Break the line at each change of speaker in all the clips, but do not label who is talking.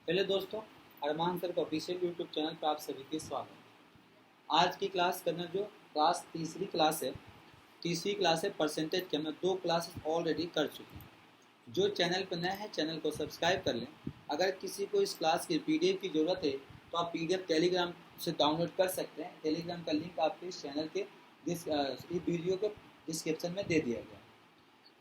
पहले दोस्तों, अरमान सर का ऑफिशियल यूट्यूब चैनल पर आप सभी के स्वागत है। आज की क्लास करना जो क्लास तीसरी क्लास है परसेंटेज के। मैं 2 क्लासेस ऑलरेडी कर चुके हैं। जो चैनल पर नया है चैनल को सब्सक्राइब कर लें। अगर किसी को इस क्लास की पीडीएफ की ज़रूरत है तो आप पीडीएफ टेलीग्राम से डाउनलोड कर सकते हैं। टेलीग्राम का लिंक आपके इस चैनल के इस वीडियो के डिस्क्रिप्शन में दे दिया गया।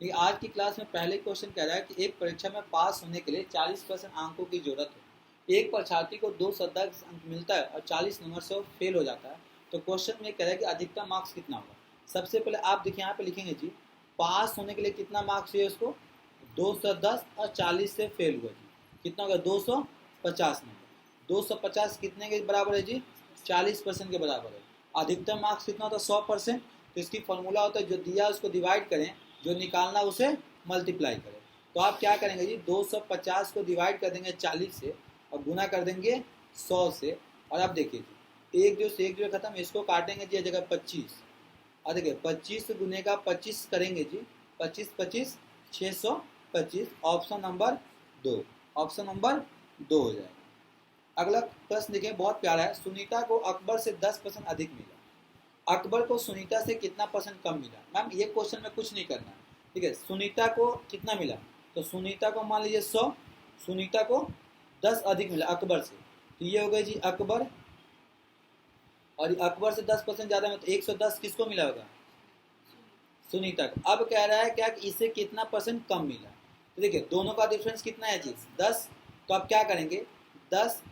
लेकिन आज की क्लास में पहले क्वेश्चन कह रहा है कि एक परीक्षा में पास होने के लिए 40% अंकों की जरूरत है। एक परीक्षार्थी को 210 अंक मिलता है और 40 नंबर से वो फेल हो जाता है। तो क्वेश्चन में कह रहा है कि अधिकतम मार्क्स कितना होगा। सबसे पहले आप देखिए, यहाँ पे लिखेंगे जी पास होने के लिए कितना मार्क्स चाहिए उसको, 210 और 40 से फेल हुआ जी, कितना होगा 250 नंबर। 250 कितने के बराबर है जी, 40% के बराबर है। अधिकतम मार्क्स कितना होता है, 100%। तो इसकी फॉर्मूला होता है जो दिया उसको डिवाइड करें, जो निकालना उसे मल्टीप्लाई करें। तो आप क्या करेंगे जी, 250 को डिवाइड कर देंगे 40 से और गुना कर देंगे 100 से। और अब देखिए जी, एक जो खत्म, इसको काटेंगे जी जगह 25 और देखिए 25 से गुने का 25 करेंगे जी, 25 25 625। ऑप्शन नंबर 2 हो जाएगा। अगला प्रश्न देखिए, बहुत प्यारा है। सुनीता को अकबर से 10% अधिक मिला। अकबर को सुनीता से कितना परसेंट कम मिला। मैम ये क्वेश्चन में कुछ नहीं करना है, ठीक है। सुनीता को कितना मिला, तो सुनीता को मान लीजिए 100, सुनीता को 10 अधिक मिला अकबर से। तो ये हो गया जी अकबर, और अकबर से 10% ज्यादा में, तो 110 किसको मिला होगा, सुनीता को। अब कह रहा है क्या कि इसे कितना परसेंट कम मिला। तो देखिए दोनों का डिफरेंस कितना है जी, 10। तो आप क्या करेंगे, 10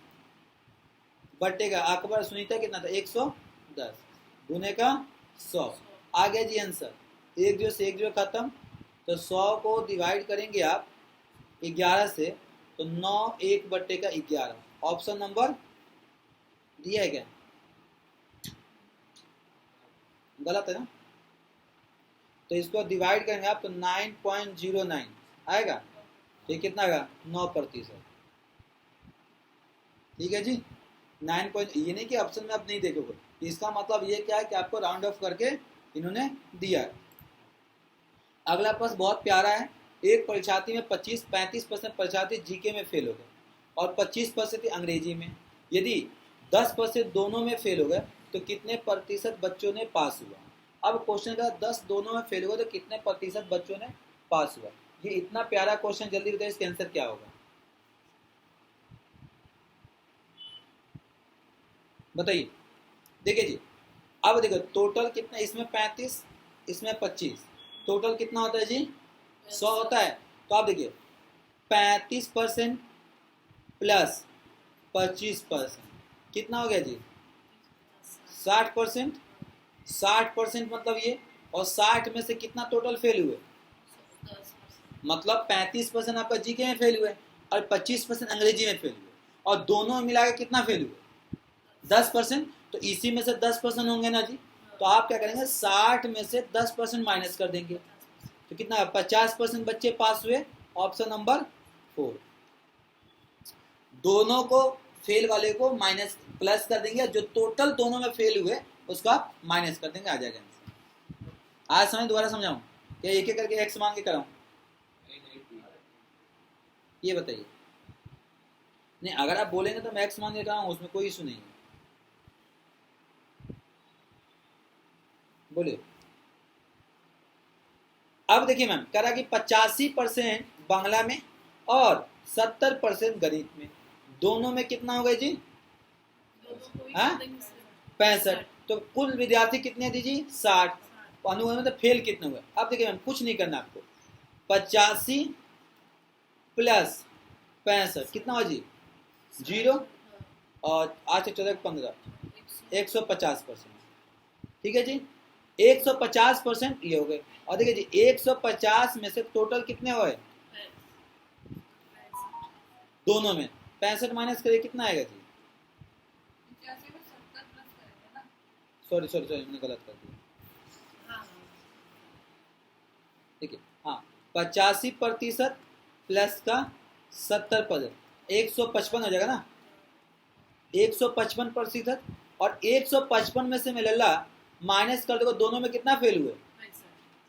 बटेगा अकबर सुनीता कितना था, 110 गुने का 100 आ गया जी आंसर। एक जो खत्म, तो 100 को डिवाइड करेंगे आप 11 से, तो 9 1 बट्टे का 11। ऑप्शन नंबर दिया है क्या, गलत है ना। तो इसको डिवाइड करेंगे आप तो 9.09 आएगा। तो ये कितना आएगा, 9%। ठीक है जी, 9 ये नहीं कि ऑप्शन में आप नहीं देखोगे, इसका मतलब ये क्या है कि आपको राउंड ऑफ करके इन्होंने दिया है। अगला प्रश्न बहुत प्यारा है। एक परीक्षार्थी में 35% परीक्षार्थी जीके में फेल हो गए और 25% अंग्रेजी में। यदि 10% दोनों में फेल हो गए तो कितने प्रतिशत बच्चों ने पास हुआ। अब क्वेश्चन का 10 दोनों में फेल हो गए तो कितने प्रतिशत बच्चों ने पास हुआ। ये इतना प्यारा क्वेश्चन, जल्दी बताइए इसका आंसर क्या होगा, बताइए। देखिए जी, अब देखो टोटल कितना, इसमें 35 इसमें 25, टोटल कितना होता है जी, 100 होता है। तो आप देखिए 35% प्लस 25% कितना हो गया जी, 60%। 60% मतलब ये, और 60 में से कितना टोटल फेल हुए, मतलब 35% आपका जीके में फेल हुए और 25% अंग्रेजी में फेल हुए, और दोनों मिला के कितना फेल हुए, 10%। तो इसी में से 10% होंगे ना जी। तो आप क्या करेंगे, 60 में से 10% माइनस कर देंगे, तो कितना 50% बच्चे पास हुए। Option number 4। दोनों को फेल वाले को माइनस प्लस कर देंगे, जो टोटल दोनों में फेल हुए उसका माइनस कर देंगे, आ जाएगा आंसर। आज समझ, दोबारा समझाऊं क्या, एक एक करके एक्स मान के कराऊं, ये बताइए। नहीं, अगर आप बोलेंगे तो मैं एक्स मान के कराऊं, उसमें कोई इशू नहीं है, बोलिए। अब देखिए मैम कह रहा कि 85% बांग्ला में और 70% गणित में, दोनों में कितना हो गया जी, 65। तो कुल विद्यार्थी कितने दीजिए, 60। अनुगण में तो फेल कितने हुए। अब देखिए मैम कुछ नहीं करना आपको, 85 प्लस 65 कितना हो जी, 0, और 8 से 14 15, 150%। ठीक है जी, 150% ये हो गए। और देखिए जी 150 में से टोटल कितने हुए, दोनों में 65 माइनस करिए कितना आएगा जी, सॉरी मैंने गलत कर दिया। ठीक है, हाँ 85% प्लस का 70%, 155 हो जाएगा ना, 155%। और 155 में से मैं लल्ला माइनस कर देगा, दोनों में कितना फेल हुए,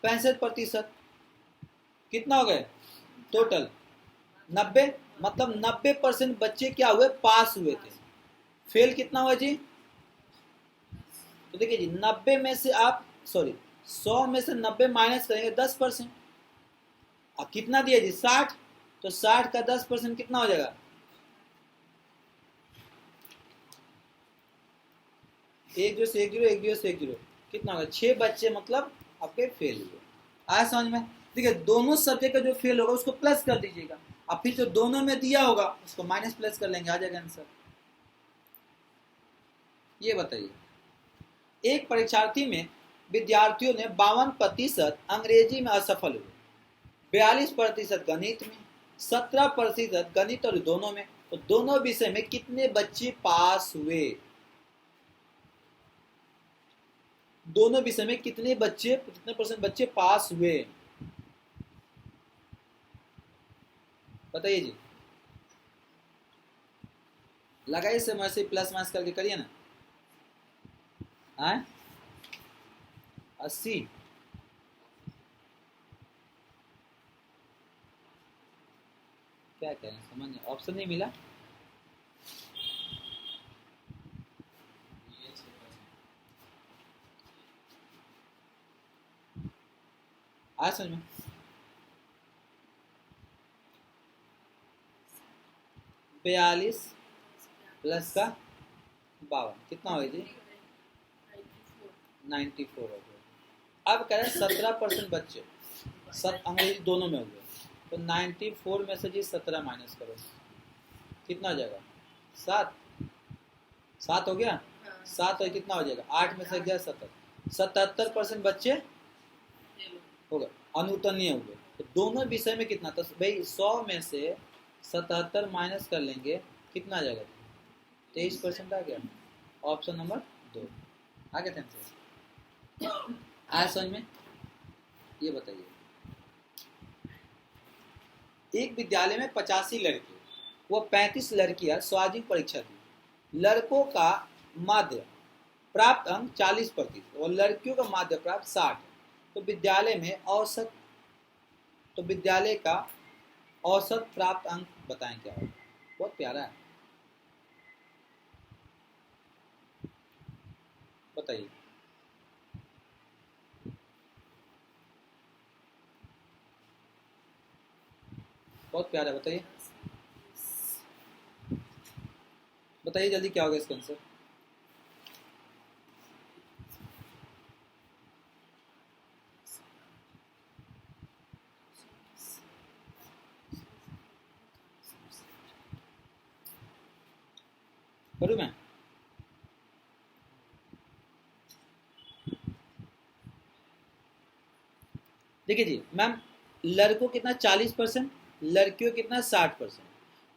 65%। कितना हो गए टोटल, 90। मतलब 90% बच्चे क्या हुए, पास हुए थे। फेल कितना हुआ जी? तो देखिए जी, 90 में से आप 100 में से 90 माइनस करेंगे 10%। अब कितना दिया जी? 60। तो 60 का 10% कितना हो जाएगा? एक जीरो से एक जीरो, एक जीरो से एक जीरो, कितना होगा? 6 बच्चे मतलब आपके फेल हुए। आया समझ में? देखिए दोनों सब्जेक्ट का जो फेल होगा उसको प्लस कर दीजिएगा, अब फिर जो दोनों में दिया होगा उसको माइनस प्लस कर लेंगे, आ जाएगा आंसर। ये बताइए, एक परीक्षार्थी में विद्यार्थियों ने 52% अंग्रेजी में असफल हुए, 42% गणित में, 17% गणित और दोनों में। तो दोनों विषय में कितने बच्चे पास हुए? दोनों विषय में कितने परसेंट बच्चे पास हुए? बताइए जी, लगाइए समय से प्लस माइनस करके करिए ना। 80। क्या करें समझ नहीं, ऑप्शन नहीं मिला। आज समझ में 42 प्लस का 52 कितना हो जी? 94 हो गया। अब कह रहे 17% बच्चे अंग्रेजी दोनों में हो गए, तो 94 में से जी 17 माइनस करो, कितना हो जाएगा? 7। 7 हो गया। 7 और कितना हो जाएगा? 8 में से गया 70, 77% बच्चे हो गए, अनुत्तीर्ण हो गए। तो दोनों विषय में कितना? तो भाई 100 में से 77 माइनस कर लेंगे, कितना आ जाएगा? 23% आ गया। ऑप्शन नंबर 2 आ गया थे। आया समझ में? ये बताइए, एक विद्यालय में 85 लड़के व 35 लड़कियां स्वाभाविक परीक्षा दी। लड़कों का माध्य प्राप्त अंक 40% और लड़कियों का माध्य प्राप्त 60। तो विद्यालय का औसत प्राप्त अंक बताएं क्या होगा? बहुत प्यारा है, बताइए। बहुत प्यारा है, बताइए बताइए जल्दी, क्या होगा इसका आंसर? करूँ मैं? देखिए जी मैम, लड़कों कितना 40%, लड़कियों कितना 60%।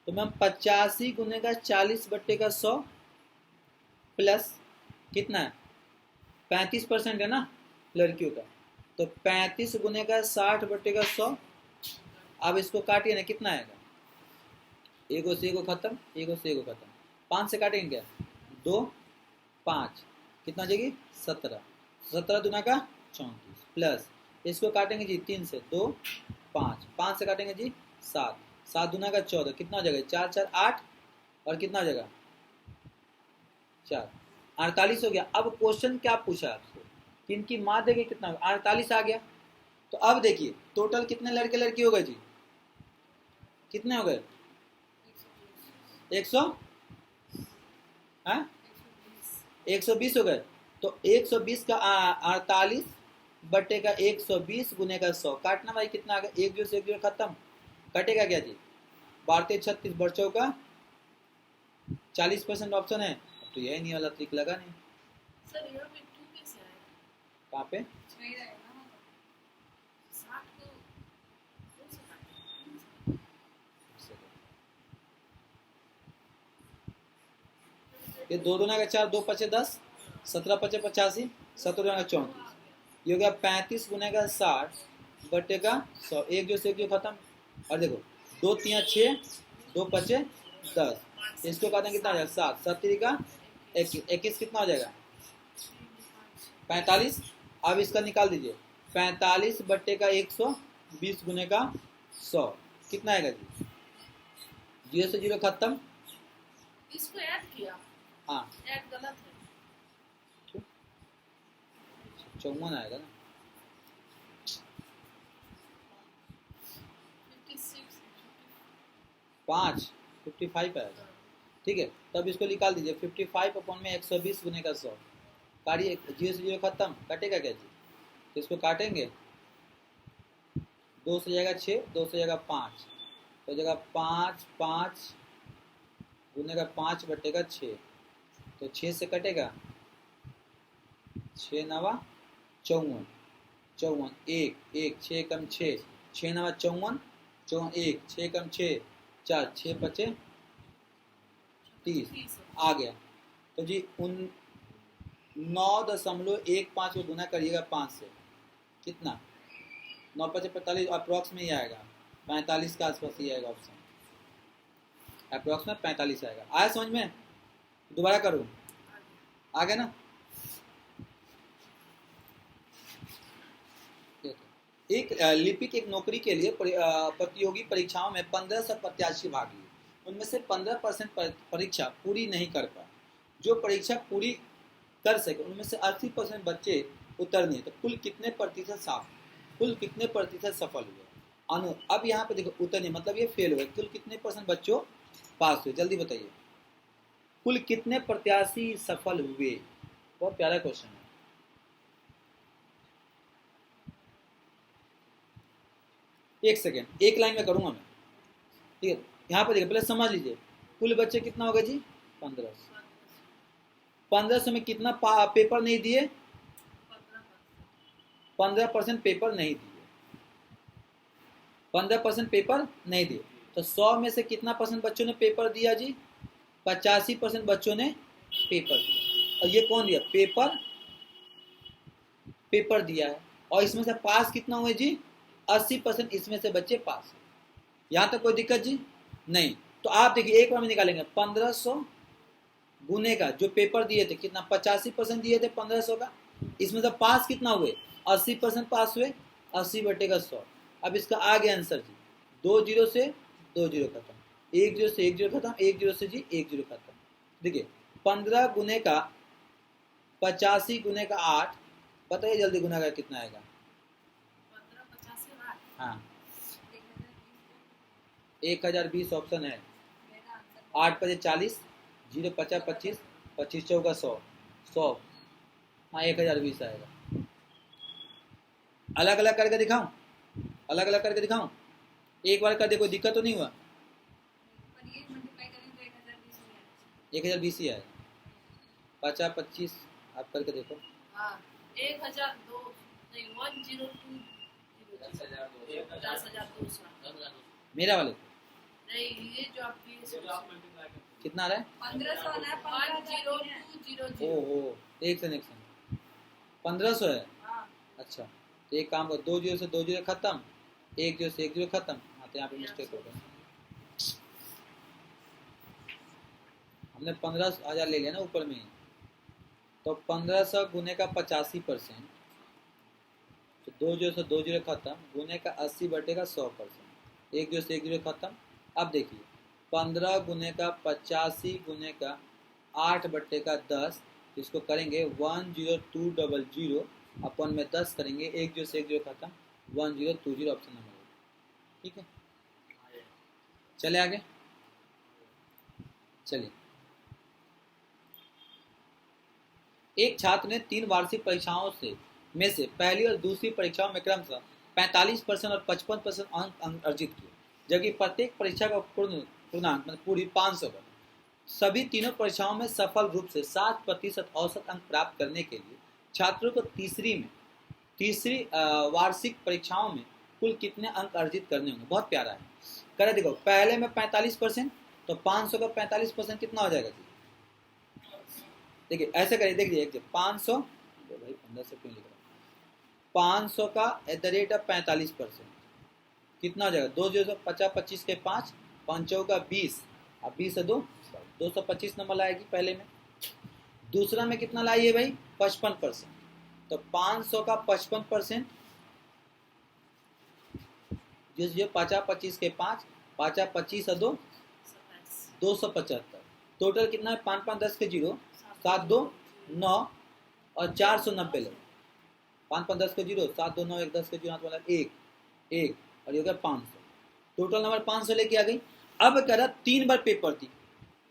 तो मैम 85 गुने का 40/100 प्लस कितना है? 35% है ना लड़कियों का, तो 35 गुने का 60/100। अब इसको काटिए ना, कितना आएगा? एगो से एगो खत्म, एगो से एगो खत्म, 5 से काटेंगे क्या? 2 5, कितना जाएगी? 17, 17 दूना का 34 प्लस इसको काटेंगे जी 3 से, 2 5, 5 से काटेंगे जी 7, 7 दूना का 14, कितना हो जाएगा? 4 4 8 और कितना हो जाएगा? 4 48 हो गया। अब क्वेश्चन क्या पूछा आपको, इनकी माध्य के कितना? 48 आ गया। तो अब देखिए टोटल कितने लड़के लड़की हो गए जी? कितने हो गए? 100 120 हो गए। तो 120 का 48/120 गुने का 100 काटना भाई, कितना आ गया? एक जीरो से एक जीरो खत्म, कटेगा क्या जी? 12 36 बच्चों का 40% ऑप्शन है। अब तो यही नहीं वाला ट्रिक लगा नहीं
सर, यहाँ पे 2 कैसे आएगा?
कहाँ पे?
नहीं रहेगा ना, 60 को 2 से काटेंगे।
ये 2 दूना का 4, 2 पचे 10, 17 पचे 85, 17 दूना का 34, ये हो गया 35 गुने का 60/100, एक जो से एक जो खत्म। और देखो 2 3 6, 2 पचे 10, इसको काटेंगे कितना हो जाएगा? 7 7 का 21 कितना हो जाएगा? 45। अब इसका निकाल दीजिए, 45/120 गुने का 100 कितना आएगा जी? जीरो से जीरो खत्म।
इसको ऐड किया,
हाँ
ऐड गलत है।
54 आएगा ना।
56
5 55 आएगा। ठीक है, तब इसको निकाल दीजिए। 55 अपॉन में 120 गुने का 100। काटिए, जीरो से जीरो खत्म, कटेगा क्या जी? तो इसको काटेंगे, 2 से जाएगा 6, 2 से जाएगा 5, तो जगह 5 5 गुने का 5 बटेगा 6, तो 6 से कटेगा, 6 नवा 54, 54 1 1 6 कम 6, 6 नवा 54, 54 1 6 कम 6 4, 6 बचे 30 आ गया। तो जी 9.15 को गुना करिएगा 5 से, कितना 9 5 45, अप्रॉक्स में ही आएगा, 45 के आसपास ही आएगा ऑप्शन, अप्रॉक्स में 45 आएगा। आया समझ में? दोबारा करूँ, आ गया ना? एक लिपिक एक नौकरी के लिए प्रतियोगी परीक्षाओं में 1500 प्रत्याशी भाग लिए, उनमें से 15% परीक्षा पूरी नहीं कर पाए। जो परीक्षा पूरी कर सके उनमें से 80% बच्चे उत्तीर्ण हुए, तो कुल कितने प्रतिशत सफल हुए? अब यहाँ पे देखो, उत्तीर्ण मतलब ये फेल हुए, कुल कितने परसेंट बच्चों पास हुए? जल्दी बताइए, कुल कितने प्रत्याशी सफल हुए? बहुत प्यारा क्वेश्चन है। एक सेकेंड, एक लाइन में करूंगा मैं, ठीक है? यहाँ पे देखिए, पहले समझ लीजिए, कुल बच्चे कितना होगा जी? 1500। 1500 में कितना पेपर नहीं दिए? 15% पेपर नहीं दिए, 15% पेपर नहीं दिए। तो 100 में से कितना परसेंट बच्चों ने पेपर दिया जी? 85% बच्चों ने पेपर दिया। और ये कौन दिया? पेपर दिया है। और इसमें से पास कितना हुए जी? 80% इसमें से बच्चे पास हुए। यहाँ तक कोई दिक्कत जी नहीं? तो आप देखिए, एक बार में निकालेंगे 1500 गुने का जो पेपर दिए थे, कितना 85% दिए थे 1500 का, इसमें से पास कितना हुए? 80% पास हुए, 80 बटेगा 100। अब इसका आ गया आंसर जी, 2 जीरो से 2 जीरो खत्म, 1 जीरो से 1 जीरो खत्म, 1 जीरो से जी 1 जीरो खत्म। देखिए 15 गुने का 85 गुने का 8, बताइए जल्दी गुना का कितना आएगा?
15 50 से 8,
हाँ 1020 ऑप्शन है।
मेरा आंसर
8 पचे 40, 0 50 25, 25 चौका 100, 100, हाँ 1020 आएगा। अलग अलग करके दिखाऊं? अलग अलग करके दिखाऊं? एक बार कर दे, कोई दिक्कत तो नहीं हुआ?
पर ये मल्टीप्लाई करें तो 1020 हो जाएगा।
1020 ही आएगा। 50 25 आप करके देखो।
हाँ 1002 नहीं 102 10,200
मेरा वाले
नहीं, ये जो आपकी
कितना आ रहा है?
1500 ना 10200।
ओहो, एक सेकंड, 1500 है।
हाँ
अच्छा, तो एक काम करो, 2 जीरो से 2 जीरो खत्म, 1 जीरो से 1 जीरो खत्म। हाँ तो यहाँ पे मिस्टेक हो गई, हमने 15,000 ले लिया ना ऊपर में। तो 1500 गुने का 85%, तो 2 जीरो से 2 जीरो खत्म, गुने का 80 बटेगा 100%, 1 जीरो से 1 जीरो खत्म। अब देखिए 15 गुने का 85 गुने का 8 बटेगा 10, इसको करेंगे 10200 अपन में 10 करेंगे, 1 जीरो से 1 जीरो खत्म, 1020 ऑप्शन नंबर। ठीक है, चले आगे, चलिए। एक छात्र ने 3 वार्षिक परीक्षाओं में से पहली और दूसरी परीक्षाओं में क्रमशः 45% और 55% अंक अर्जित किए, जबकि प्रत्येक परीक्षा का पूर्णांक मतलब पूरी 500 पर। सभी तीनों परीक्षाओं में सफल रूप से 60% औसत अंक प्राप्त करने के लिए छात्रों को तीसरी वार्षिक परीक्षाओं में कुल कितने अंक अर्जित करने होंगे? बहुत प्यारा है। करे देखो, पहले में 45%, तो 500 का 45% कितना हो जाएगा जी? देखिए ऐसे करिए, देखिए 500 भाई 15 से क्यों लिख रहा हूँ, 500 का @ 45% कितना हो जाएगा? 2 जीरो 50 25 के 5, 5 का 20, अब 20 से 2 225 नंबर लाएगी पहले में। दूसरा में कितना लाई है भाई? 55%, तो 500 का 55%, जिस जो 50 25 के 5, 5 25 से 2 275। टोटल कितना है? 5 5 10 के 0, 7 2 9 और 490 लो। 5 5 10 के 0, 7 2 9 1 10 के 0 हाथ वाला 1 1 और ये हो गया 500। टोटल नंबर 500 लेके आ गई। अब कह रहा 3 बार पेपर दी,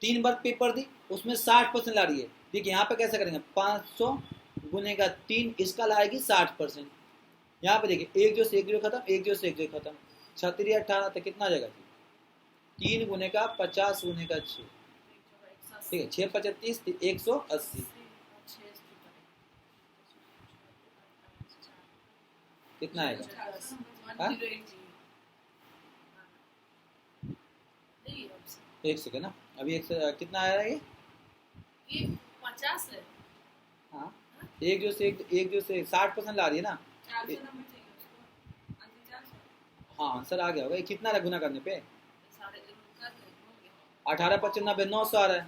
3 बार पेपर दी, उसमें 60% ला रही है। देखिए यहाँ पे कैसे करेंगे, 500 गुनेगा 3, इसका लाएगी 60%। यहाँ पे देखिए 1 0 से 1 0 खत्म, 1 0 से 1 0 खत्म, 36 18 तो कितना आ जाएगा? 3 गुनेगा 50 गुनेगा 6, ठीक है, 6 35 180। कितना आएगा? हाँ? 1 सेकेंड ना, अभी 1 से कितना आया ये?
50 है।
हाँ 1 जो से 1 जो से 60% ला रही है ना। हाँ आंसर आ गया होगा। ये कितना रहा गुना करने पे? 18 25 90 900 आ रहा है।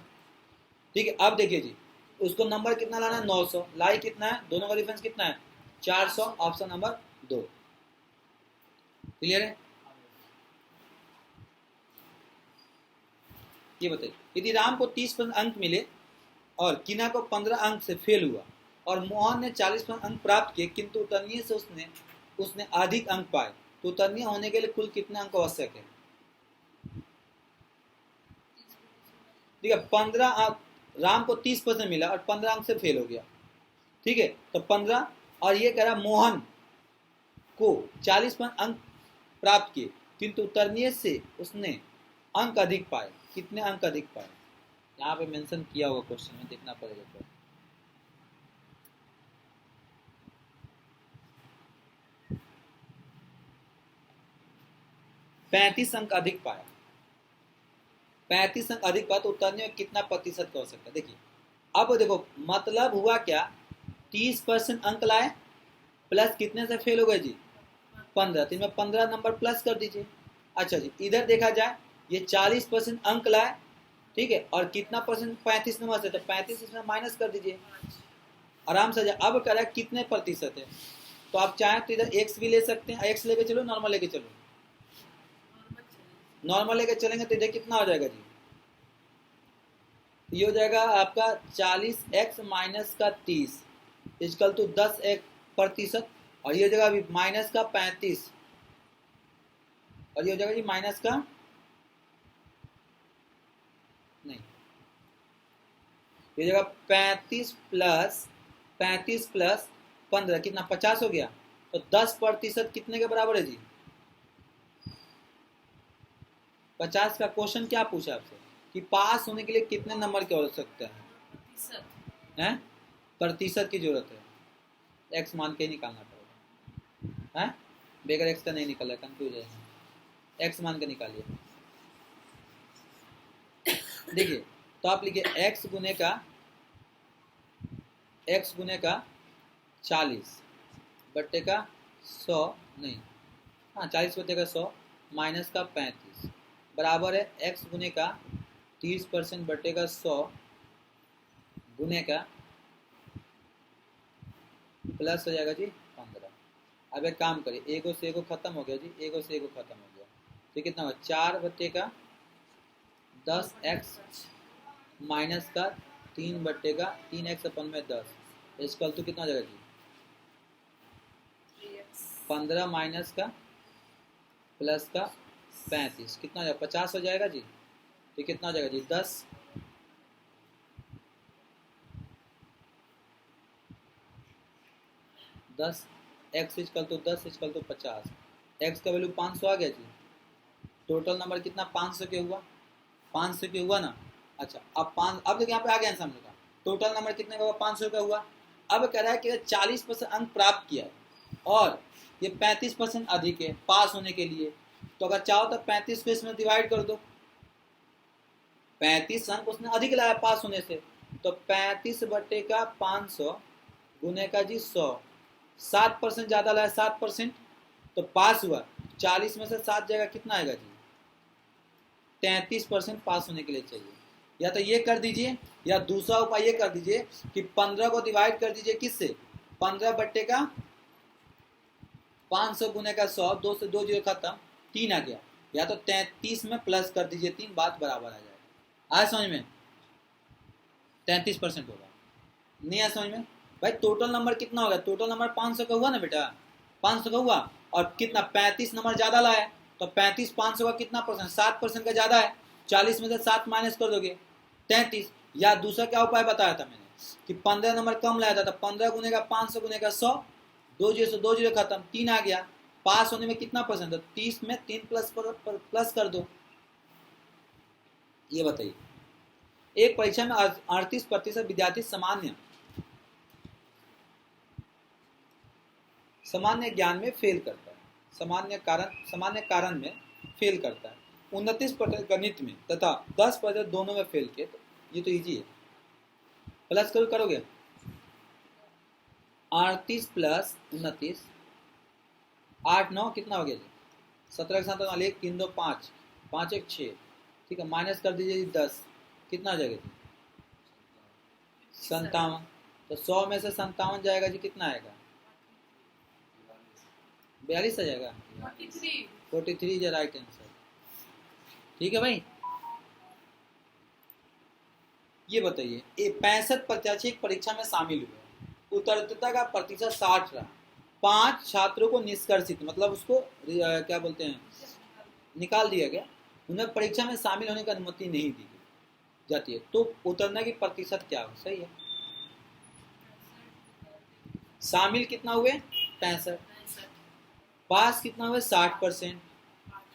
ठीक है, अब देखिए जी, उसको नंबर कितना लाना है? 900। लाई कितना है? दोनों का डिफरेंस कितना है? 400। Option number 2। क्लियर है? ये बताइए, यदि राम को 30% अंक मिले और किना को 15 अंक से फेल हुआ और मोहन ने 40% अंक प्राप्त किए, किंतु उतरनीय से उसने अधिक अंक पाए, तो उतरनीय होने के लिए कुल कितने अंक आवश्यक है? ठीक है, 15 अंक, राम को 30% मिला और 15 अंक से फेल हो गया, ठीक है, तो 15, और ये कह रहा मोहन को 40% अंक प्राप्त किए, किंतु उतरनीय से उसने अंक अधिक पाए। कितने अंक अधिक पाए? यहाँ पे मेंशन किया हुआ क्वेश्चन में, देखना पड़ेगा तो। पैंतीस अंक अधिक पाया, 35 अंक अधिक पाया, तो उतरने में कितना प्रतिशत का हो सकता है? देखिए अब देखो मतलब हुआ क्या, 30% अंक लाए प्लस कितने से फेल हो गए जी? 15, तो इनमें 15 नंबर प्लस कर दीजिए। अच्छा जी, इधर देखा जाए ये 40% अंक लाए, ठीक है, और कितना परसेंट? 35 नंबर से, तो 35 इसमें माइनस कर दीजिए, आराम से। अब कह रहा है कितने प्रतिशत है, तो आप चाहें तो इधर एक्स भी ले सकते हैं, एक्स लेके चलो, नॉर्मल लेके चलो, नॉर्मल लेके चलेंगे तो इधर कितना हो जाएगा जी? ये हो जाएगा आपका 40x माइनस का 30 इक्वल टू 10% और ये हो जाएगा अभी माइनस का 35 और ये हो जाएगा जी माइनस का नहीं, ये जगह 35 प्लस 15 कितना? 50 हो गया। तो 10% कितने के बराबर है जी? 50 का क्वेश्चन क्या पूछा आपसे कि पास होने के लिए कितने नंबर की आवश्यकता है? प्रतिशत की जरूरत है। एक्स मान के ही निकालना पड़ेगा, है बेगर एक्स का नहीं निकल रहा, कंफ्यूज है, एक्स मान के निकालिए। देखिए तो आप लिखिए x गुने का 40 बट्टे का 100 नहीं, हाँ 40 बट्टे का 100 माइनस का 35 बराबर है x गुने का 30% बट्टे का 100 गुने का प्लस हो जाएगा जी 15। अब एक काम करिए, एगो से एगो खत्म हो गया जी, एगो से एगो खत्म हो गया, तो कितना हुआ? 4 बट्टे का 10x माइनस का 3 बट्टे का 3x अपन में 10 इसकल तो कितना हो जाएगा जी? 15 माइनस का प्लस का 35 कितना हो जाएगा? 50 हो जाएगा जी। तो कितना हो जाएगा जी? 10 x इक्वल तो 10 इक्वल तो 50, x का वैल्यू 500 आ गया जी। टोटल नंबर कितना? 500 के हुआ, 500 के हुआ ना। अच्छा अब देखिए यहाँ पे आ गया आंसर हम लोग का। टोटल नंबर कितने का हुआ? 500 का हुआ। अब कह रहा है कि 40% अंक प्राप्त किया है और ये 35% अधिक है पास होने के लिए, तो अगर चाहो तो 35 को इसमें डिवाइड कर दो। 35 अंक उसने अधिक लाया पास होने से, तो 35 बट्टे का 500 गुने का जी 100, 7% ज्यादा लाया 7%, तो पास हुआ। 40 में से 7 जाएगा, कितना आएगा जी? 33% पास होने के लिए चाहिए। या तो ये कर दीजिए या दूसरा उपाय ये कर दीजिए कि 15 को डिवाइड कर दीजिए किससे? 15 बट्टे का 500 गुने का 100, 2 से 2 जीरो खत्म, 3 आ गया। या तो 33 में प्लस कर दीजिए 3, बात बराबर आ जाएगा। आया समझ में? 33% होगा। नहीं आया समझ में? भाई टोटल नंबर कितना होगा? टोटल नंबर 500 का हुआ ना बेटा, 500 का हुआ, और कितना 35 नंबर ज्यादा लाया, तो 35 500 का कितना परसेंट? 7% का ज्यादा है। 40 में से 7 माइनस कर दोगे 33। या दूसरा क्या उपाय बताया था मैंने कि 15 नंबर कम लाया था, तो 15 गुने का 500 गुने का 100, 2 जीरो से 2 जीरो खत्म, 3 आ गया। पास होने में कितना परसेंट? 30 में 3 प्लस कर दो। ये बताइए, एक परीक्षा में 38% विद्यार्थी सामान्य ज्ञान में फेल करता है, सामान्य कारण में फेल करता है, 29% गणित में तथा 10% दोनों में फेल किए। तो ये तो इजी है, प्लस करोगे 38 प्लस 29, 8 9 कितना हो गया जी? 17 के साथ 1 3 2 5, 5 1 6, ठीक है, माइनस कर दीजिए जी 10, कितना आ जाएगा जी? 57। तो 100 में से 57 जाएगा जी, कितना आएगा? 42 आ जाएगा। 43 इज राइट आंसर। ठीक है भाई, ये बताइए, 65 प्रत्याशी एक परीक्षा में शामिल हुए, उत्तीर्णता का प्रतिशत 60 रहा। 5 छात्रों को निष्कासित, मतलब उसको क्या बोलते हैं, निकाल दिया गया, उन्हें परीक्षा में शामिल होने की अनुमति नहीं दी जाती है, तो उतरने की प्रतिशत क्या हो? सही है, शामिल कितना हुए? 65। पास कितना हुए? 60%।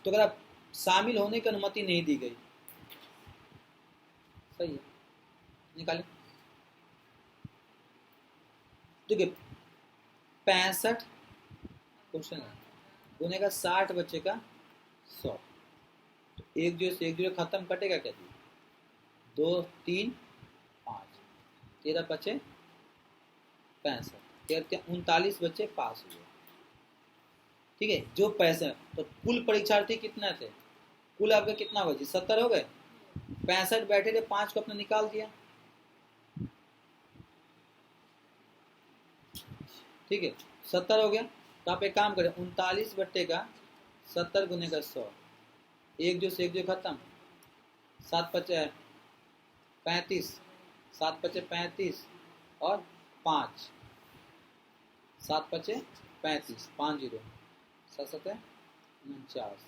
तो अगर आप शामिल होने की अनुमति नहीं दी गई, सही है, निकालें। देखिए 65 क्वेश्चन है, गुने का 60 बच्चे का 100, तो एक जीरो खत्म, कटेगा क्या? 2 3 5, 13 बचे 65, 39 बच्चे पास हुए। ठीक है, जो पैसे, तो कुल परीक्षार्थी कितने थे? कुल आपका कितना हुआ जी? 70 हो गए। 65 बैठे थे, 5 को अपने निकाल दिया। ठीक है, 70 हो गया। तो आप एक काम करें, 39 बट्टे का 70 गुने का 100, एक जो खत्म, 7 बचे 35, 7 बचे 35 और 5, 7 बचे 35, 5 जीरो, 7 7 49,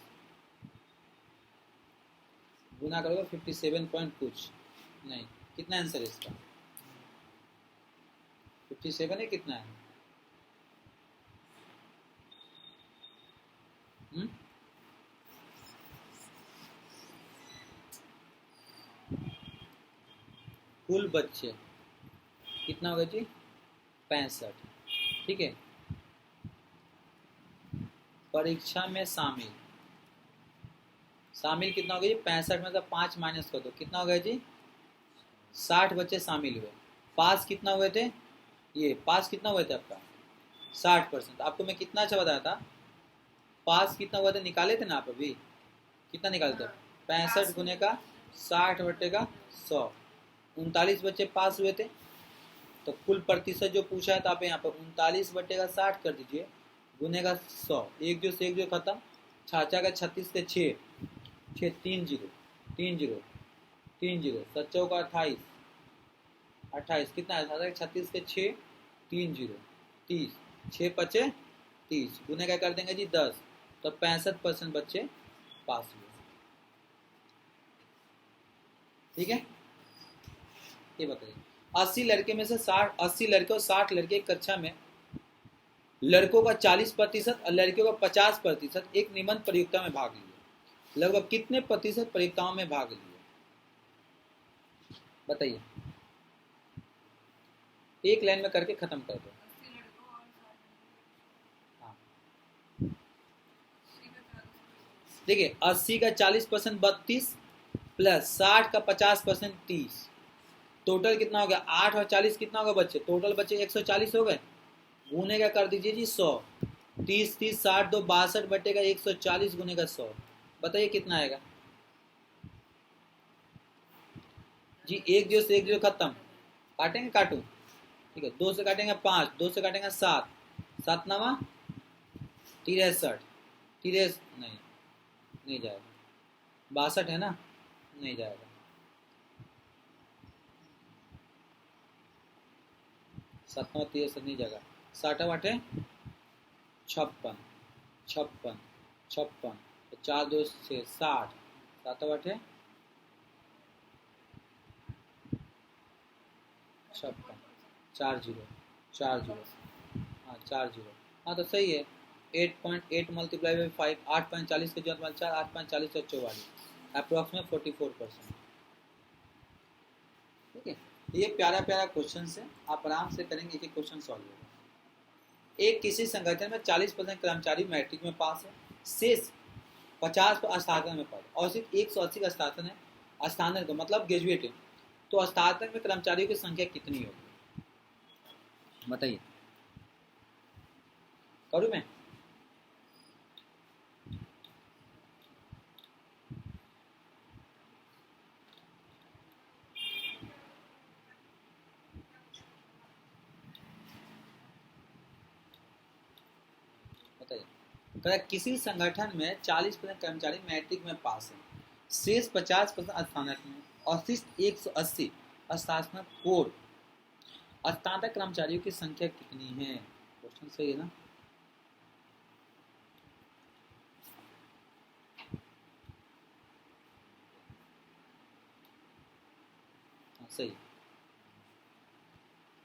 गुना करोगे 57 पॉइंट कुछ नहीं, कितना आंसर है इसका? 57 है, कितना है? कुल बच्चे कितना होगा जी? 65। ठीक है, परीक्षा में शामिल कितना होगा जी? 65 में से 5 माइनस कर दो, कितना होगा जी? 60 बच्चे शामिल हुए। पास कितना हुए थे? ये पास कितना हुए थे आपका? 60%। आपको मैं कितना अच्छा बताया था, पास कितना हुआ था निकाले थे ना आप अभी, कितना निकाले थे? 65 गुने का 60 बट्टे का 100, 39 बच्चे पास हुए थे। तो कुल प्रतिशत जो पूछा है, तो आप यहाँ पर 39 बट्टे का 60 कर दीजिए, गुने का 100, एक जो खत्म, छाछा का 36 के 6, 3 जीरो 3 जीरो 3 जीरो, सच्चों का 28, कितना है? 36 के 6, 3 जीरो 30, 6 बचे 30, गुने का कर देंगे जी 10, तो 65% बच्चे पास हुए। ठीक है, ये बताइए, 80 लड़के में से 80 लड़के और 60 लड़के कक्षा में, लड़कों का 40% और लड़कियों का 50% एक निबंध प्रतियोगिता में भाग लिए, लगभग कितने प्रतिशत परीक्षाओं में भाग लिए? बताइए, एक लाइन में करके खत्म कर दो। हाँ, देखिए 80 का 40% 32 प्लस 60 का 50% 30, टोटल कितना हो गया? 8 और 40 कितना होगा बच्चे? टोटल बच्चे 140 हो गए, गुने का कर दीजिए जी 100, 30 30 60 2 62 बटेगा 140 गुने का 100, बताइए कितना आएगा जी? एक जो खत्म, काटेंगे, काटू? ठीक है, 2 से काटेंगे 5, 2 से काटेंगे 7, 7 नवा 63, नहीं जाएगा, 62 है ना, नहीं जाएगा, 7 3 सतनी जगह 60 आठे 56 56 56 तो 4 2 6 60 7 आठे 56 4 0 4 0 हाँ 4 0 हाँ तो सही है 8.8 मल्टीप्लाई बाई 5 8.40 के जॉत 4 8.40 और 44 अप्रॉक्सीमेट 44%। ठीक है ये प्यारा प्यारा क्वेश्चन है, आप आराम से करेंगे एक एक क्वेश्चन सॉल्व होगा। एक किसी संगठन में 40% कर्मचारी मैट्रिक में पास है, शेष 50 स्नातक में पास और सिर्फ 180 का स्नातक का मतलब ग्रेजुएट है, तो स्नातक में कर्मचारियों की संख्या कितनी होगी बताइए। करूँ मैं? बताइए किसी संगठन में 40% कर्मचारी मैट्रिक में पास है, शेष 50% स्नातक में और सिर्फ 180 स्नातक कोर स्नातक कर्मचारियों की संख्या कितनी है। क्वेश्चन सही है ना? हाँ सही,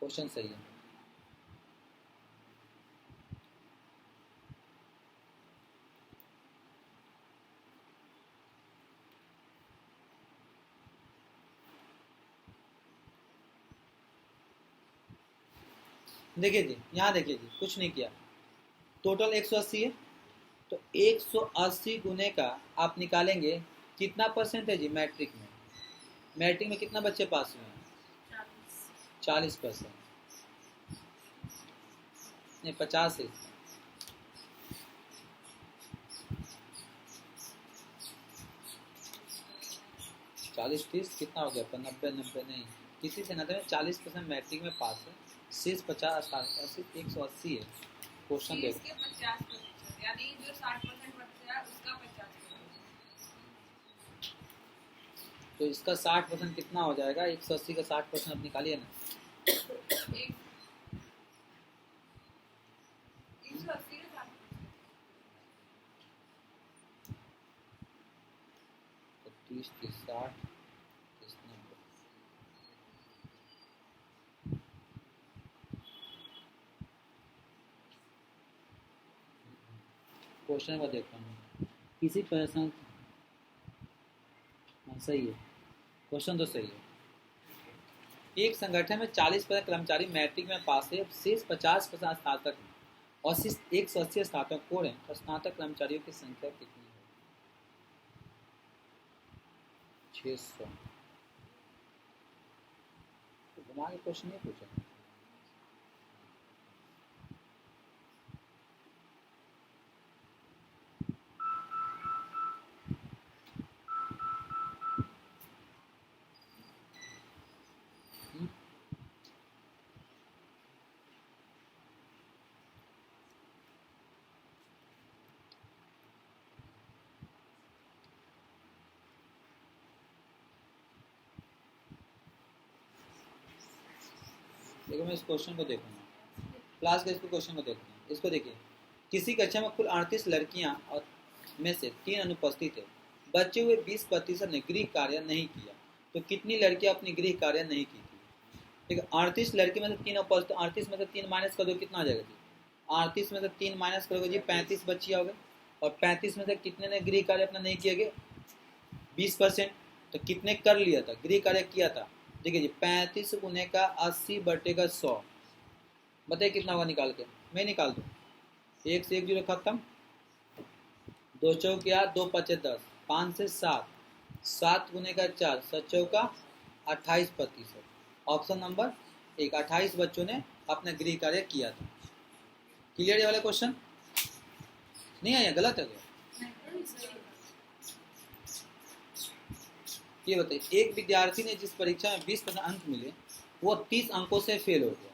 क्वेश्चन सही है। देखिए जी यहाँ देखिए जी कुछ नहीं किया, टोटल 180 है तो 180 गुने का आप निकालेंगे कितना परसेंट है जी मैट्रिक में। मैट्रिक में कितना बच्चे पास हुए हैं? 40%। नहीं 50 है। 40 30 कितना हो गया? 90 90 नहीं, किसी से नब्बे में 40% मैट्रिक में पास है, शेष 50 180 है। क्वेश्चन देखो
यानी जो 60% बचा है उसका 50%।
तो इसका 60% कितना हो जाएगा? 180 का 60% अब निकालिए ना। 30 30 60 30 90। क्वेश्चन का देखता हूँ किसी पर्सन, सही है क्वेश्चन तो सही है। एक संगठन में 40% कर्मचारी मैट्रिक में पास है, शेष 50% स्नातक में और सिर्फ 180 स्नातक कोर हैं, तो स्नातक कर्मचारियों की संख्या कितनी है? 600। तो घुमा के क्वेश्चन नहीं पूछा। देखो मैं इस क्वेश्चन को देखूंगा, क्लास के इसको क्वेश्चन को देखते हैं। इसको देखिए, किसी कक्षा में कुल 38 लड़कियां और में से 3 अनुपस्थित है, बचे हुए 20% ने गृह कार्य नहीं किया, तो कितनी लड़कियां अपनी गृह कार्य नहीं की थी? ठीक है 38 लड़की में से 3 उपस्थित, 38 में से 3 माइनस कर दो कितना आ जाएगा जी? 38 में से 3 माइनस करोगे जी 35 बच्चियां हो गए, और 35 में से कितने ने गृह कार्य अपना नहीं किया गया? 20%। तो कितने कर लिया था गृह कार्य किया था? देखिए जी 35 गुने का 80 बटे का 100, बताइए कितना होगा? निकाल के मैं निकाल दूँ, 1 से 1 जीरो खत्म, 2 चौक 2 पचे 10, 5 से 7, 7 गुने का 4, 7 चौका 28%। ऑप्शन नंबर 1 28 बच्चों ने अपना गृह कार्य किया था। क्लियर ये वाला क्वेश्चन? नहीं आया, गलत है क्या? ये बताइए, एक विद्यार्थी ने जिस परीक्षा में 20% अंक मिले वो 30 अंकों से फेल हो गया,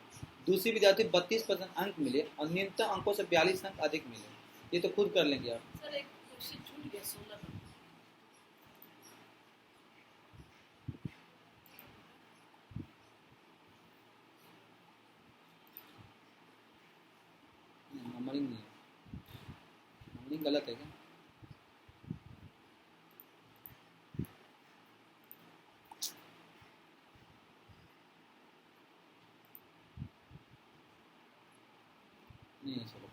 दूसरी विद्यार्थी 32% अंक मिले और न्यूनतम अंकों से 42 अंक अधिक मिले। ये तो खुद कर लेंगे आप।
सर एक क्वेश्चन छूट गया 16 का।
कोडिंग गलत है क्या? नहीं है, चलो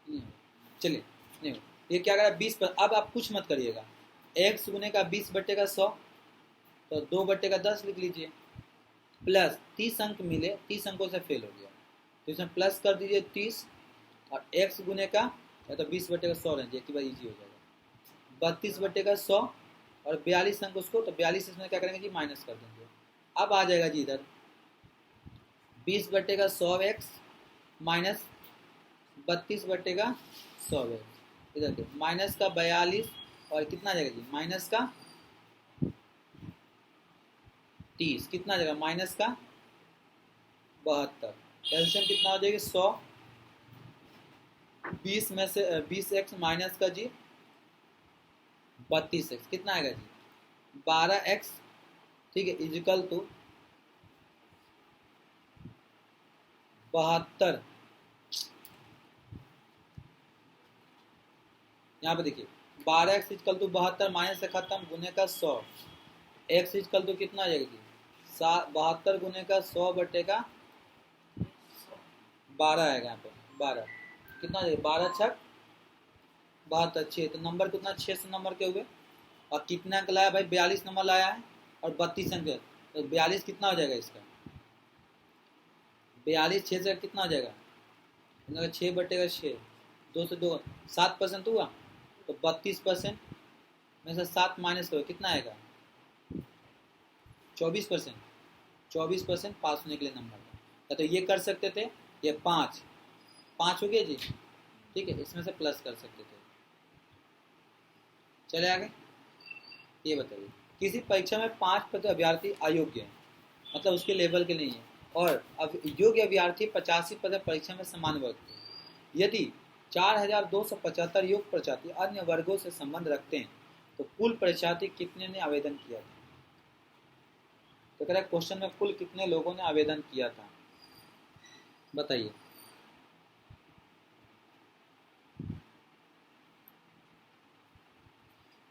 नहीं है। चलिए नहीं हो। ये क्या करा 20 पर। अब आप कुछ मत करिएगा, x गुने का 20/100 तो 2/10 लिख लीजिए, प्लस 30 अंक मिले, 30 अंकों से फेल हो गया तो इसमें प्लस कर दीजिए 30, और x गुने का या तो 20/100 रहेंगे, एक बार ईजी हो जाएगा, 32/100 और 42 अंक उसको, तो 42 इसमें क्या करेंगे जी माइनस कर देंगे। अब आ जाएगा जी इधर 20/100x माइनस 32/100x, इधर के माइनस का 42 और कितना आ जाएगा जी माइनस का 30, कितना आ जाएगा माइनस का 72, एलसीएम कितना हो जाएगा 100, 20 में से 20x माइनस का जी 32x, कितना आएगा जी 12x, ठीक है, इजिकल टू 72। यहाँ पे देखिए 12x इजकल टू 72 माइनस से खत्म गुने का 100, x इजकल टू कितना आ जाएगा जी 72 गुने का 100/12 आएगा, यहाँ पे 12 कितना आ जाएगा 12 छक 72, 6 तो नंबर कितना 6 नंबर के हुए, और कितना अंक लाया भाई 42 नंबर लाया है और 32 अंक, तो 42 कितना हो जाएगा इसका 42 6 से कितना हो जाएगा 6/6, 2 से 2 7% हुआ, तो 32% में से 7 माइनस करो कितना आएगा 24%, 24% पास होने के लिए नंबर था, तो ये कर सकते थे, ये 5 हो गया जी, ठीक है, इसमें से प्लस कर सकते थे। चले आगे, ये बताइए किसी परीक्षा में 5% अभ्यर्थी अयोग्य है, मतलब उसके लेवल के नहीं है, और अब योग्य अभ्यर्थी 85% परीक्षा में समान वर्ग थे। यदि 4275 योग्य परीक्षार्थी अन्य वर्गों से संबंध रखते हैं तो कुल परीक्षार्थी कितने ने आवेदन किया था? तो कह रहा है क्वेश्चन में कुल कितने लोगों ने आवेदन किया था, बताइए।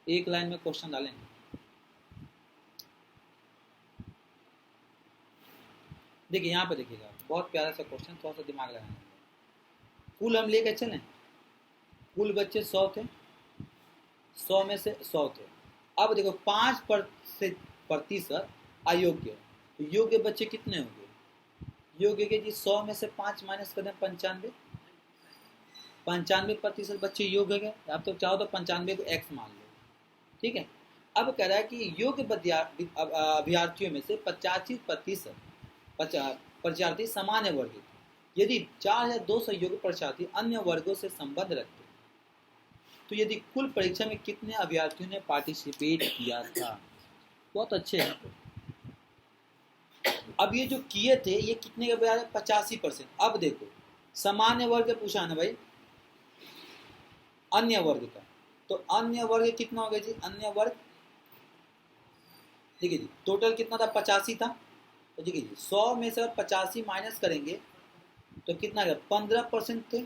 एक लाइन में क्वेश्चन डालेंगे। देखिए यहाँ पे देखिएगा, बहुत प्यारा सा क्वेश्चन, थोड़ा सा दिमाग लगाना। कुल हम लेकर चलें, कुल बच्चे 100 थे, 100 में से 100 थे, अब देखो 5% अयोग्य, तो योग्य बच्चे कितने होंगे, योग्य के जी 100 में से 5 माइनस कर दें 95, 95% बच्चे योग्य है, आप तो चाहो तो 95 को x मान लो, ठीक है। अब कह रहा है कि योग्य अभ्यर्थियों में से 85% परीक्षार्थी सामान्य वर्ग थे, यदि 4200 योग्य परीक्षार्थी अन्य वर्गों से संबंध रखते तो यदि कुल परीक्षा में कितने अभ्यर्थियों ने पार्टिसिपेट किया था। बहुत अच्छे हैं। अब ये जो किए थे ये कितने के बराबर है 85%। अब देखो सामान्य वर्ग पूछा ना भाई, अन्य वर्ग का, तो अन्य वर्ग कितना हो गया जी, अन्य वर्ग देखिए जी टोटल कितना था 85 था, तो देखिए जी 100 में से 85 माइनस करेंगे तो कितना गया 15% थे,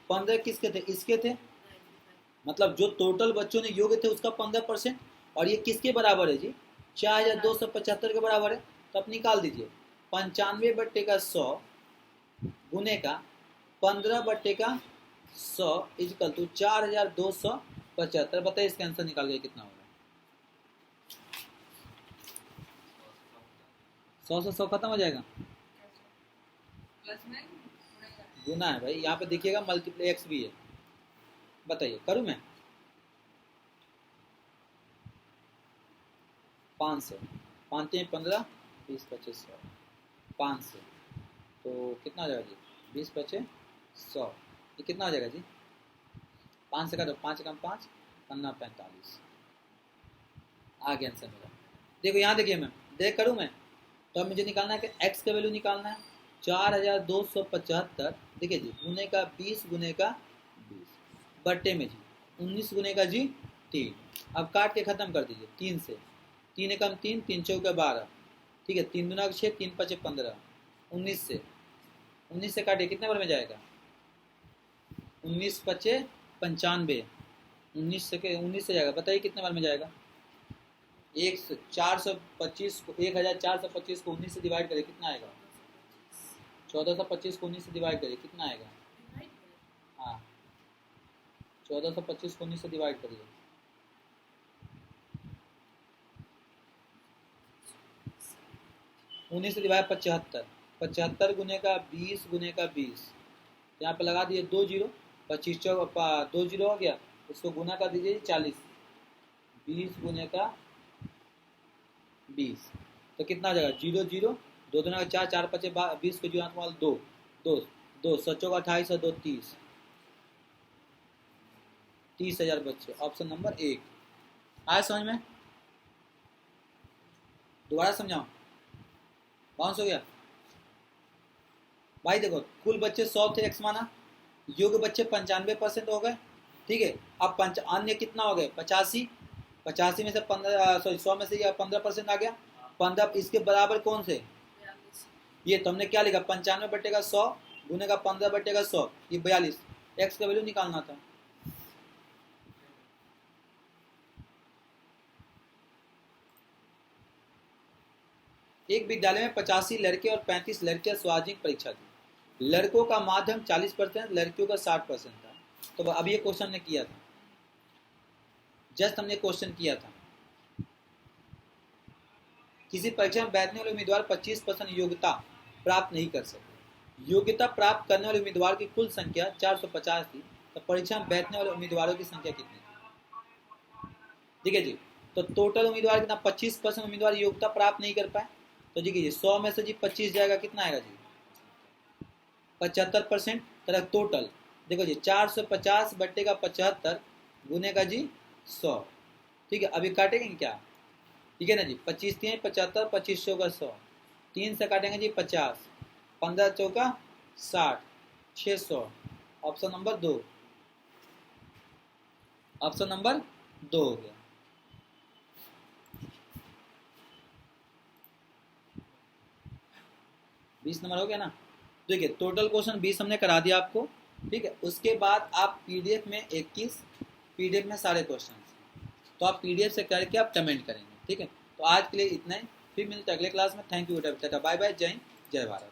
15 किसके थे, इसके थे, मतलब जो टोटल बच्चों ने योग्य थे उसका 15%, और ये किसके बराबर है जी 4275 के बराबर है, तो आप निकाल दीजिए 95/100 गुने का 15/100 इजकल टू 4275। बताइए इसका आंसर निकाल गया कितना होगा। 100 से 100 खत्म हो जाएगा, गुना है भाई, यहाँ पे देखिएगा मल्टीप्लाई एक्स भी है। बताइए करूँ मैं 500, 5 15 20 25 100, 500 तो कितना हो जाएगा जी 20 25 100, ये कितना हो जाएगा जी 5 से काटो 5 कम 5 पन्ना 45, आ गया आंसर मेरा। देखो यहाँ देखिए मैं देख करूँ मैं, तो अब मुझे निकालना है कि x का वैल्यू निकालना है 4275, देखिए जी गुने का 20 गुने का 20 बट्टे में जी 19 गुने का जी 3, अब काट के खत्म कर दीजिए 3 से, 3 एकम 3, 3 चौका 12, ठीक है, 3 दूना 6, 3 5 15, 19 से काटिए कितने बार में जाएगा 19 5 95, 19 से जाएगा, बताइए कितने बार में जाएगा? 425 को 1425 को 19 से डिवाइड करें, कितना आएगा? 1425 को 19 से डिवाइड करिए, कितना आएगा? हाँ, 1425 को 19 से डिवाइड करिए। 19 से डिवाइड 75, 75 गुने का 20 गुने का 20, यहाँ पे लगा दिए 2 जीरो, 25 चौका 2 जीरो हो गया, उसको गुना कर दीजिए 40, 20 गुने का 20, तो कितना आ जाएगा? 0 0, 2 दूना का 4, 4 5 20 को जो वाला 2 2 2 सचो का 28 और 2 30, 30,000 बच्चे। ऑप्शन नंबर 1 आया समझ में? दोबारा समझाऊं? बाउंस हो गया भाई? देखो कुल बच्चे 100 थे, x माना, योग्य बच्चे 95% हो गए, ठीक है। अब अन्य कितना हो गए? 85, 85 में से 15 सॉरी 100 में से 15% आ गया, 15 इसके बराबर कौन से? ये तुमने क्या लिखा? 95 बटेगा 100 गुने का 15 बटेगा 100, ये 42, x का वैल्यू निकालना था। एक विद्यालय में 85 लड़के और 35 लड़कियां सार्वजनिक परीक्षा दी। लड़कों का माध्यम 40%, लड़कियों का 60% था। तो अब ये क्वेश्चन ने किया था, जस्ट हमने क्वेश्चन किया था, किसी परीक्षा में बैठने वाले उम्मीदवार 25% योग्यता प्राप्त नहीं कर सके। योग्यता प्राप्त करने वाले उम्मीदवार की कुल संख्या 450 थी, तो परीक्षा में बैठने वाले उम्मीदवारों की संख्या कितनी थी? ठीक है जी। तो टोटल उम्मीदवार कितना? 25% उम्मीदवार योग्यता प्राप्त नहीं कर पाए, तो जी 100 में से जी 25 जाएगा, कितना आएगा जी? 75%। तरह टोटल देखो जी 450 बटेगा 75 गुने का जी 100, ठीक है। अभी काटेंगे क्या? ठीक है ना जी, 25 3 75, 25 चौका 100, 3 से काटेंगे जी 50, 15 चौका 60, 600। ऑप्शन नंबर 2, ऑप्शन नंबर 2 हो गया। बीस नंबर हो गया ना? देखिए टोटल क्वेश्चन 20 हमने करा दिया आपको, ठीक है। उसके बाद आप पीडीएफ में 21, पीडीएफ में सारे क्वेश्चन, तो आप पीडीएफ से करके आप कमेंट करेंगे, ठीक है। तो आज के लिए इतना ही, फिर मिलते हैं अगले क्लास में। थैंक यू बेटा, बाय बाय, जय हिंद, जय भारत।